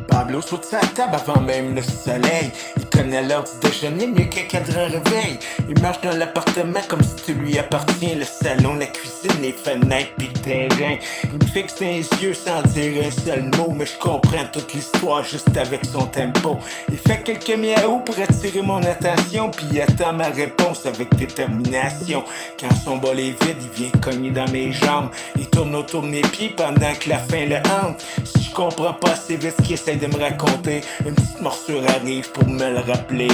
Pablo saute sa table avant même le soleil. Il connaît l'heure du déjeuner mieux qu'un cadran réveil. Il marche dans l'appartement comme si tout lui appartient. Le salon, la cuisine, les fenêtres pis le terrain. Il me fixe dans les yeux sans dire un seul mot, mais je comprends toute l'histoire juste avec son tempo. Il fait quelques miaou pour attirer mon attention, puis il attend ma réponse avec détermination. Quand son bol est vide, il vient cogner dans mes jambes. Il tourne autour de mes pieds pendant que la faim le hante. Si je comprends pas assez vite ce qu'il essaie de me raconter, une petite morsure arrive pour me le rappeler.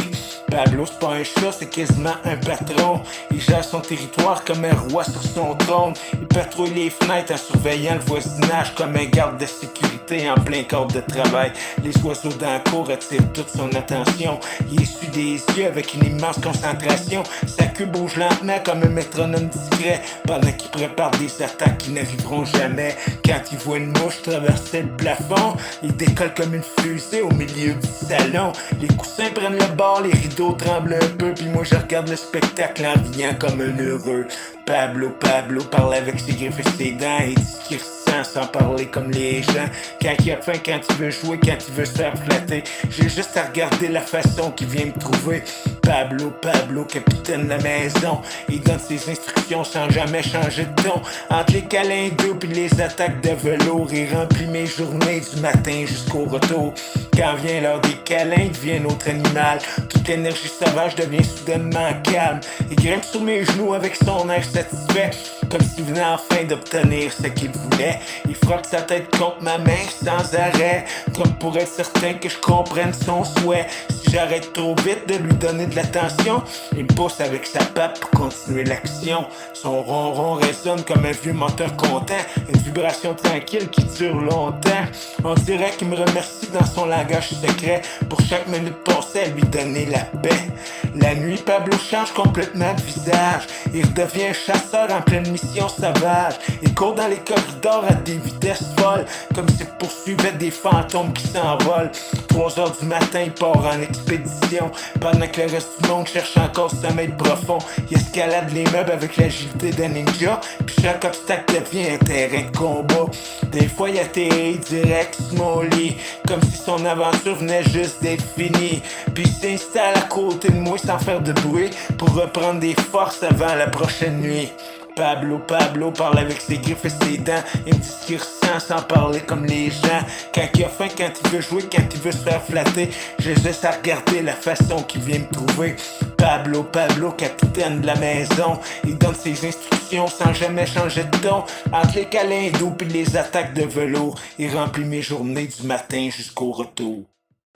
Pablo, c'est pas un chat, c'est quasiment un patron. Il gère son territoire comme un roi sur son trône. Il patrouille les fenêtres en surveillant le voisinage comme un garde de sécurité en plein corps de travail. Les oiseaux dans la cour attirent toute son attention. Il essuie des yeux avec une immense concentration. Sa queue bouge lentement comme un métronome discret pendant qu'il prépare des attaques qui n'arriveront jamais. Quand il voit une mouche traverser le plafond, il décolle comme une fusée au milieu du salon. Les coussins prennent le bord, les rideaux tremblent un peu, puis moi je regarde le spectacle en riant comme un heureux. Pablo parle avec ses griffes et ses dents et dit ce qu'il ressent sans parler comme les gens. Quand il a faim, quand il veut jouer, quand il veut se faire flatter, j'ai juste à regarder la façon qu'il vient me trouver. Pablo, capitaine de la maison, il donne ses instructions sans jamais changer de ton. Entre les câlins doux puis les attaques de velours, il remplit mes journées du matin jusqu'au retour. Quand vient l'heure des câlins, il devient notre animal. Toute l'énergie sauvage devient soudainement calme. Il grimpe sur mes genoux avec son air satisfait, comme s'il venait enfin d'obtenir ce qu'il voulait. Il frotte sa tête contre ma main sans arrêt, comme pour être certain que je comprenne son souhait. Si j'arrête trop vite de lui donner de l'attention, il me pousse avec sa patte pour continuer l'action. Son ronron résonne comme un vieux moteur content, une vibration tranquille qui dure longtemps. On dirait qu'il me remercie dans son langage secret pour chaque minute passée à lui donner la paix. La nuit, Pablo change complètement de visage. Il redevient un chasseur en pleine mission sauvage. Il court dans les corridors à des vitesses folles, comme s'il poursuivait des fantômes qui s'envolent. 3 heures du matin, il part en expédition, pendant que le reste du monde cherche encore ce sommeil profond. Il escalade les meubles avec l'agilité d'un ninja, puis chaque obstacle devient un terrain de combat. Des fois, il atterrit direct sur mon lit, comme si son aventure venait juste d'être finie. Puis il s'installe à côté de moi sans faire de bruit, pour reprendre des forces avant la prochaine nuit. Pablo parle avec ses griffes et ses dents. Il me dit ce qu'il ressent sans parler comme les gens. Quand il a faim, quand il veut jouer, quand il veut se faire flatter, je laisse à regarder la façon qu'il vient me trouver. Pablo, capitaine de la maison, il donne ses instructions sans jamais changer de ton. Entre les câlins doux puis les attaques de velours, il remplit mes journées du matin jusqu'au retour.